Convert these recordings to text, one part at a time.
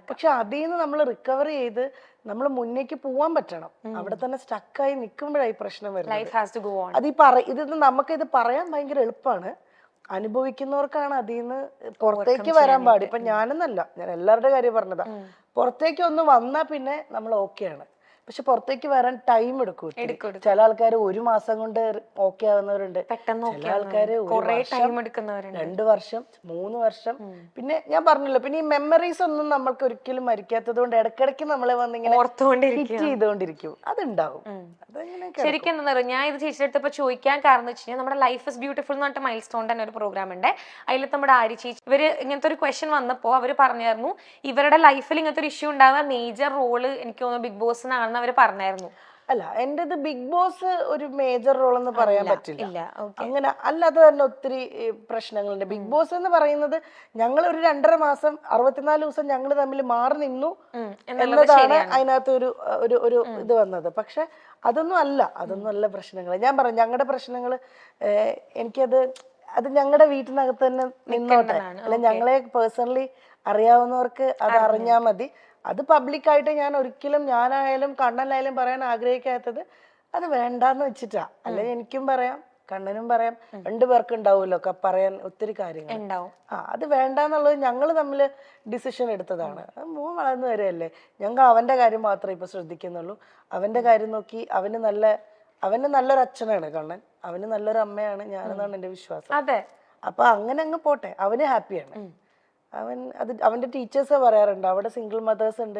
പക്ഷെ അതിൽ നിന്ന് നമ്മൾ റിക്കവർ ചെയ്ത് നമ്മൾ മുന്നേക്ക് പോവാൻ പറ്റണം. അവിടെ തന്നെ സ്റ്റക്കായി നിൽക്കുമ്പോഴായി പ്രശ്നം വരുന്നത്. ഇത് നമുക്കിത് പറയാൻ ഭയങ്കര എളുപ്പമാണ്, അനുഭവിക്കുന്നവർക്കാണ് അതിൽ നിന്ന് പുറത്തേക്ക് വരാൻ പാടി. ഇപ്പൊ ഞാനെന്നല്ല, ഞാൻ എല്ലാവരുടെ കാര്യം പറഞ്ഞതാ. പുറത്തേക്ക് ഒന്ന് വന്നാ പിന്നെ നമ്മൾ ഓക്കെയാണ്. പക്ഷെ പുറത്തേക്ക് വരാൻ ടൈം എടുക്കും. ചില ആൾക്കാർ 1 മാസം കൊണ്ട് ഓക്കെ ആവുന്നവരുണ്ട്, ചില ആൾക്കാര് 2 വർഷം 3 വർഷം. പിന്നെ ഞാൻ പറഞ്ഞല്ലോ, പിന്നെ ഈ മെമ്മറീസ് ഒന്നും നമ്മൾക്ക് ഒരിക്കലും മരിക്കാത്തത് കൊണ്ട് ഇടയ്ക്കിടയ്ക്ക് നമ്മളെ വന്നിങ്ങനെ ഹിറ്റ് ചെയ്തുകൊണ്ടിരിക്കും. അതുണ്ടാവും. ശരിക്കും എന്താ പറയുക, ഞാൻ ഇത് ചേച്ചിയുടെ അടുത്ത് ചോദിക്കാൻ കാരണം വെച്ച് കഴിഞ്ഞാൽ നമ്മുടെ ലൈഫ് ഇസ് ബ്യൂട്ടിഫുൾ എന്ന് പറഞ്ഞിട്ട് മൈൽ സ്റ്റോൺ തന്നെ ഒരു പ്രോഗ്രാം ഉണ്ട്. അതിൽ നമ്മുടെ ആര്യ ചേച്ചി ഇവര് ഇങ്ങനത്തെ ഒരു ക്വസ്റ്റ്യൻ വന്നപ്പോൾ അവർ പറഞ്ഞായിരുന്നു ഇവരുടെ ലൈഫിൽ ഇങ്ങനത്തെ ഒരു ഇഷ്യൂ ഉണ്ടാകാൻ മേജർ റോള് എനിക്ക് തോന്നുന്നു ബിഗ് ബോസിനാണെന്ന് അവർ പറഞ്ഞായിരുന്നു. അല്ല, എന്റേത് ബിഗ് ബോസ് ഒരു മേജർ റോൾ എന്ന് പറയാൻ പറ്റില്ല. അങ്ങനെ അല്ലാതെ തന്നെ ഒത്തിരി പ്രശ്നങ്ങളുണ്ട്. ബിഗ് ബോസ് എന്ന് പറയുന്നത് ഞങ്ങൾ ഒരു 2.5 മാസം 64 ദിവസം ഞങ്ങൾ തമ്മിൽ മാറി നിന്നു എന്നതാണ് അതിനകത്ത് ഒരു ഇത് വന്നത്. പക്ഷെ അതൊന്നും അല്ല പ്രശ്നങ്ങൾ. ഞാൻ പറഞ്ഞു ഞങ്ങളുടെ പ്രശ്നങ്ങൾ അത് ഞങ്ങളുടെ വീട്ടിനകത്ത് തന്നെ നിന്നോട്ടെ. അല്ല, ഞങ്ങളെ പേഴ്സണലി അറിയാവുന്നവർക്ക് അത് അറിഞ്ഞാൽ മതി. അത് പബ്ലിക്കായിട്ട് ഞാൻ ഒരിക്കലും ഞാനായാലും കണ്ണനായാലും പറയാൻ ആഗ്രഹിക്കാത്തത് അത് വേണ്ടാന്ന് വെച്ചിട്ടാ. അല്ലെങ്കിൽ എനിക്കും പറയാം, കണ്ണനും പറയാം, 2 പേർക്ക് ഉണ്ടാവുമല്ലോ പറയാൻ ഒത്തിരി കാര്യങ്ങൾ. അത് വേണ്ടാന്നുള്ളത് ഞങ്ങൾ തമ്മിൽ ഡിസിഷൻ എടുത്തതാണ്. മോൻ വളർന്നു വരെയല്ലേ, ഞങ്ങൾ അവന്റെ കാര്യം മാത്രമേ ഇപ്പൊ ശ്രദ്ധിക്കുന്നുള്ളൂ. അവന്റെ കാര്യം നോക്കി അവന് നല്ലൊരു അച്ഛനാണ് കണ്ണൻ, അവന് നല്ലൊരു അമ്മയാണ് ഞാനെന്നാണ് എന്റെ വിശ്വാസം. അപ്പൊ അങ്ങനെ അങ്ങ് പോട്ടെ, അവന് ഹാപ്പിയാണ്. അവന്റെ ടീച്ചേഴ്സ് പറയാറുണ്ട് അവിടെ സിംഗിൾ മദേഴ്സ് ഉണ്ട്,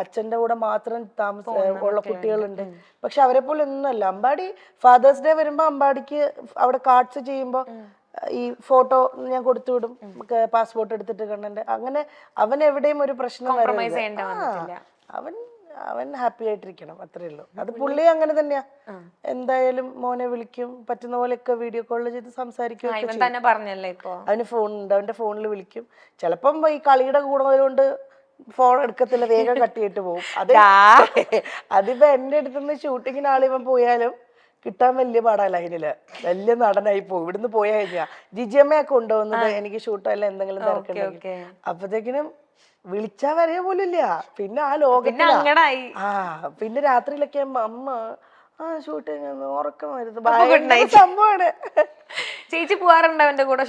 അച്ഛന്റെ കൂടെ മാത്രം ഉള്ള കുട്ടികളുണ്ട്. പക്ഷെ അവരെ പോലെ ഒന്നുമല്ല. അമ്പാടി ഫാദേഴ്സ് ഡേ വരുമ്പോ അമ്പാടിക്ക് അവിടെ കാർഡ്സ് ചെയ്യുമ്പോ ഈ ഫോട്ടോ ഞാൻ കൊടുത്തു വിടും, പാസ്പോർട്ട് എടുത്തിട്ട് കണ്ണന്റെ. അങ്ങനെ അവൻ എവിടെയും ഒരു പ്രശ്നം വരില്ല. അവൻ ഹാപ്പി ആയിട്ടിരിക്കണം, അത്രേ ഉള്ളൂ. അത് പുള്ളി അങ്ങനെ തന്നെയാ. എന്തായാലും മോനെ വിളിക്കും, പറ്റുന്ന പോലെയൊക്കെ വീഡിയോ കോൾ ചെയ്ത് സംസാരിക്കും. അവന് ഫോണുണ്ട്, അവന്റെ ഫോണിൽ വിളിക്കും. ചിലപ്പം ഈ കളിയുടെ കൂടുന്നതുകൊണ്ട് ഫോൺ എടുക്കത്തില്ല, വേഗം കട്ട് ചെയ്തിട്ട് പോകും. അതിപ്പോ എന്റെ അടുത്തുനിന്ന് ഷൂട്ടിങ്ങിന് ആളിവൻ പോയാലും കിട്ടാൻ വലിയ പാടാ. ലൈനില് വലിയ നടനായി പോകും. ഇവിടുന്ന് പോയാ കഴിഞ്ഞാ ജിജിയമ്മയൊക്കെ കൊണ്ടുപോകുന്നത് എനിക്ക് ഷൂട്ടല്ല എന്തെങ്കിലും തിരക്കുണ്ടെങ്കിൽ. അപ്പത്തേക്കിനും വിളിച്ചാ വരിക പോലും ഇല്ല. പിന്നെ ആ ലോകത്തിലാ. പിന്നെ രാത്രിയിലൊക്കെ അമ്മ ഷൂട്ടിങ് ഉറക്കം വരുന്നത് ഭയങ്കര സംഭവമാണ്. ചേച്ചി പോവാറുണ്ട് അവന്റെ കൂടെ?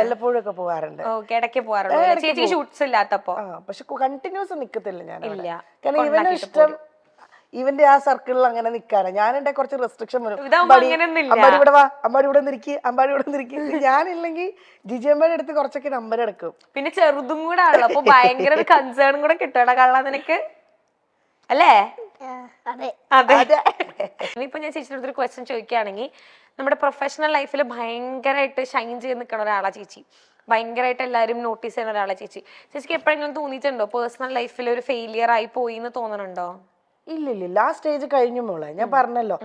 വല്ലപ്പോഴും ഒക്കെ പോവാറുണ്ട്. പക്ഷെ കണ്ടിന്യൂസ് നിക്കത്തില്ല ഞാൻ. കാരണം ഇവനും ഇഷ്ടം ഇവന്റെ ആ സർക്കിളിൽ അങ്ങനെ നിക്കാണ്. ഞാൻ എന്റെ കുറച്ച് റെസ്ട്രിക്ഷൻ വരും. അമ്പാടി ഇവിടെ വാ, അമ്പാടി ഇവിടെ നിൽക്കി, അമ്പാടി ഇവിടെ നിൽക്കി. ഞാനില്ലെങ്കിൽ ജിജിയമ്മയുടെ അടുത്ത് കുറച്ചൊക്കെ നമ്പർ എടുക്കും. പിന്നെ ചെറുതും കൂടെ ആണല്ലോ, അപ്പൊ ഭയങ്കര കൺസേണും കൂടെ കിട്ടണ കള്ള നിനക്ക് അല്ലേ? ഇപ്പൊ ഞാൻ ചേച്ചിയുടെ അടുത്തൊരു ക്വസ്റ്റ്യൻ ചോദിക്കുകയാണെങ്കിൽ, നമ്മുടെ പ്രൊഫഷണൽ ലൈഫിൽ ഭയങ്കരമായിട്ട് ഷൈൻ ചെയ്ത് നിൽക്കുന്ന ഒരാളാ ചേച്ചി, ഭയങ്കരമായിട്ട് എല്ലാവരും നോട്ടീസ് ചെയ്യുന്ന ഒരാളാ ചേച്ചി. ചേച്ചിക്ക് എപ്പോഴെങ്കിലും തോന്നിയിട്ടുണ്ടോ പേഴ്സണൽ ലൈഫിൽ ഒരു ഫെയിലിയർ ആയി പോയി എന്ന് തോന്നുന്നുണ്ടോ? ഇല്ല, ആ സ്റ്റേജ് കഴിഞ്ഞു മോളെ. ഞാൻ പറഞ്ഞല്ലോ,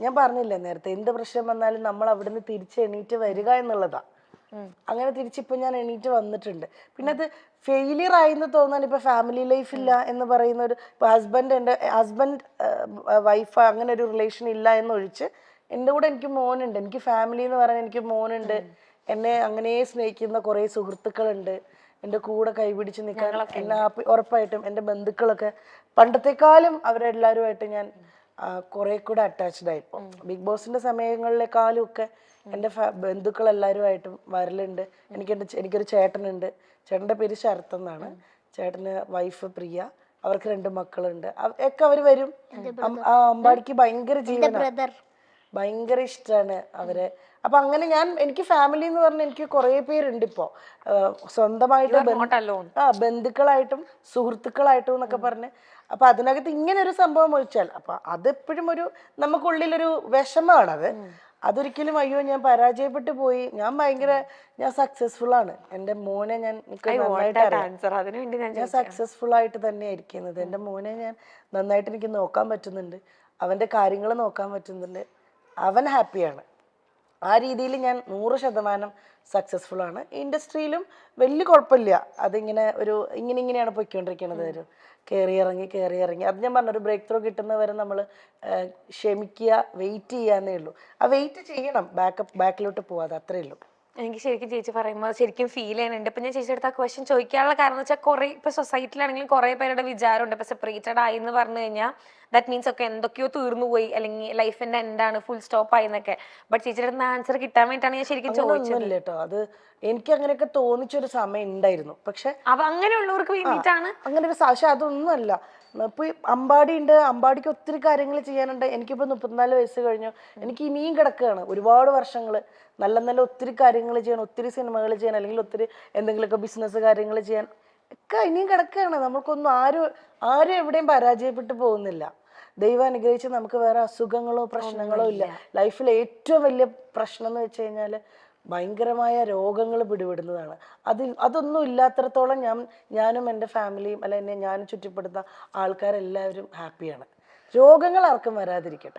ഞാൻ പറഞ്ഞില്ലേ നേരത്തെ, എന്ത് പ്രശ്നം വന്നാലും നമ്മൾ അവിടുന്ന് തിരിച്ച് എണീറ്റ് വരിക എന്നുള്ളതാ. അങ്ങനെ തിരിച്ചിപ്പോ ഞാൻ എണീറ്റ് വന്നിട്ടുണ്ട്. പിന്നെ അത് ഫെയിലിയർ ആയിന്ന് തോന്നാൻ ഇപ്പൊ ഫാമിലി ലൈഫ് ഇല്ല എന്ന് പറയുന്ന ഒരു ഹസ്ബൻഡ് വൈഫ് അങ്ങനെ ഒരു റിലേഷൻ ഇല്ല എന്നൊഴിച്ച് എൻ്റെ കൂടെ എനിക്ക് മോനുണ്ട്. എനിക്ക് ഫാമിലി എന്ന് പറയാൻ എനിക്ക് മോനുണ്ട്. എന്നെ അങ്ങനെ സ്നേഹിക്കുന്ന കുറെ സുഹൃത്തുക്കളുണ്ട്. എൻ്റെ കൂടെ കൈപിടിച്ച് നിൽക്കാൻ എന്നെ ഉറപ്പായിട്ടും എൻ്റെ ബന്ധുക്കളൊക്കെ പണ്ടത്തെക്കാളും അവരെല്ലാവരുമായിട്ട് ഞാൻ കുറെ കൂടെ അറ്റാച്ച്ഡ് ആയിപ്പോ. ബിഗ് ബോസിന്റെ സമയങ്ങളിലേക്കാളും ഒക്കെ എൻ്റെ ബന്ധുക്കളെല്ലാവരുമായിട്ടും വരലുണ്ട്. എനിക്കൊരു ചേട്ടനുണ്ട്. ചേട്ടൻ്റെ പേര് ശരത് എന്നാണ്. ചേട്ടന് വൈഫ് പ്രിയ, അവർക്ക് 2 മക്കളുണ്ട്. ഒക്കെ അവർ വരും. അമ്പാടിക്ക് ഭയങ്കര ജീവനാണ്, ഭയങ്കര ഇഷ്ടമാണ് അവരെ. അപ്പൊ അങ്ങനെ എനിക്ക് ഫാമിലി എന്ന് പറഞ്ഞാൽ എനിക്ക് കുറെ പേരുണ്ട് ഇപ്പോ. സ്വന്തമായിട്ട് ബന്ധുക്കളായിട്ടും സുഹൃത്തുക്കളായിട്ടും എന്നൊക്കെ പറഞ്ഞ്. അപ്പൊ അതിനകത്ത് ഇങ്ങനെ ഒരു സംഭവം ഒഴിച്ചാൽ അപ്പൊ അതെപ്പോഴും നമുക്കുള്ളിലൊരു വിഷമാണത്. അതൊരിക്കലും അയ്യോ ഞാൻ പരാജയപ്പെട്ടു പോയി, ഞാൻ സക്സസ്ഫുൾ ആണ്. എൻ്റെ മോനെ ഞാൻ സക്സസ്ഫുൾ ആയിട്ട് തന്നെ ഇരിക്കുന്നത്. എൻ്റെ മോനെ ഞാൻ നന്നായിട്ട് എനിക്ക് നോക്കാൻ പറ്റുന്നുണ്ട്, അവന്റെ കാര്യങ്ങൾ നോക്കാൻ പറ്റുന്നുണ്ട്, അവൻ ഹാപ്പിയാണ്. ആ രീതിയിൽ ഞാൻ 100% സക്സസ്ഫുൾ ആണ്. ഇൻഡസ്ട്രിയിലും വലിയ കുഴപ്പമില്ല. അതിങ്ങനെ ഇങ്ങനെയാണ് പൊയ്ക്കൊണ്ടിരിക്കുന്നത്. കയറി ഇറങ്ങി അത് ഞാൻ പറഞ്ഞ ഒരു ബ്രേക്ക് ത്രൂ കിട്ടുന്നവരെ നമ്മൾ ക്ഷമിക്കുക, വെയിറ്റ് ചെയ്യാന്നേ ഉള്ളൂ. ആ വെയിറ്റ് ചെയ്യണം, ബാക്കിലോട്ട് പോവാതെ, അത്രേ ഉള്ളൂ. എനിക്ക് ശരിക്കും ചേച്ചി പറയുമ്പോൾ ശരിക്കും ഫീൽ ചെയ്യുന്നുണ്ട്. ഇപ്പൊ ഞാൻ ചേച്ചിയുടെ അടുത്ത് ആ ക്വസ്റ്റ്യൻ ചോദിക്കാനുള്ള കാരണം എന്ന് വെച്ചാൽ കുറെ ഇപ്പൊ സൊസൈറ്റിയിലാണെങ്കിലും കുറെ പേരുടെ വിചാരമുണ്ട് ഇപ്പൊ സെപ്പറേറ്റഡ് ആയി എന്ന് പറഞ്ഞു കഴിഞ്ഞാൽ ദാറ്റ് മീൻസ് ഒക്കെ എന്തൊക്കെയോ തീർന്നു പോയി അല്ലെങ്കിൽ ലൈഫിന്റെ എന്താണ് ഫുൾ സ്റ്റോപ്പ് ആയി എന്നൊക്കെ. ബട്ട് ചേച്ചിയുടെ അടുത്ത് ആൻസർ കിട്ടാൻ വേണ്ടിയിട്ടാണ് ഞാൻ ശരിക്കും ചോദിച്ചത്. ഒന്നുമില്ല കേട്ടോ, അത് എനിക്ക് അങ്ങനെയൊക്കെ തോന്നിച്ചൊരു സമയം ഉണ്ടായിരുന്നു. പക്ഷെ അങ്ങനെയുള്ളവർക്ക് വേണ്ടിയിട്ടാണ് അങ്ങനെ ഒരു പക്ഷെ അതൊന്നുമല്ല. ഇപ്പൊ അമ്പാടി ഉണ്ട്, അമ്പാടിക്ക് ഒത്തിരി കാര്യങ്ങൾ ചെയ്യാനുണ്ട്. എനിക്കിപ്പോ 34 വയസ്സ് കഴിഞ്ഞു, എനിക്ക് ഇനിയും കിടക്കുകയാണ് ഒരുപാട് വർഷങ്ങള്. നല്ല നല്ല ഒത്തിരി കാര്യങ്ങൾ ചെയ്യാൻ, ഒത്തിരി സിനിമകൾ ചെയ്യാൻ, അല്ലെങ്കിൽ ഒത്തിരി എന്തെങ്കിലുമൊക്കെ ബിസിനസ് കാര്യങ്ങൾ ചെയ്യാൻ ഒക്കെ ഇനിയും കിടക്കുകയാണ്. നമുക്കൊന്നും ആരും എവിടെയും പരാജയപ്പെട്ടു പോകുന്നില്ല. ദൈവം അനുഗ്രഹിച്ച് നമുക്ക് വേറെ അസുഖങ്ങളോ പ്രശ്നങ്ങളോ ഇല്ല. ലൈഫിൽ ഏറ്റവും വലിയ പ്രശ്നം എന്ന് വെച്ച് കഴിഞ്ഞാല് ഭയങ്കരമായ രോഗങ്ങൾ പിടിപെടുന്നതാണ്. അതൊന്നും ഇല്ലാത്തടത്തോളം ഞാനും എൻ്റെ ഫാമിലിയും അല്ല എന്നെ ഞാനും ചുറ്റിപ്പെടുന്ന ആൾക്കാരെല്ലാവരും ഹാപ്പിയാണ്. രോഗങ്ങൾ ആർക്കും വരാതിരിക്കട്ടെ.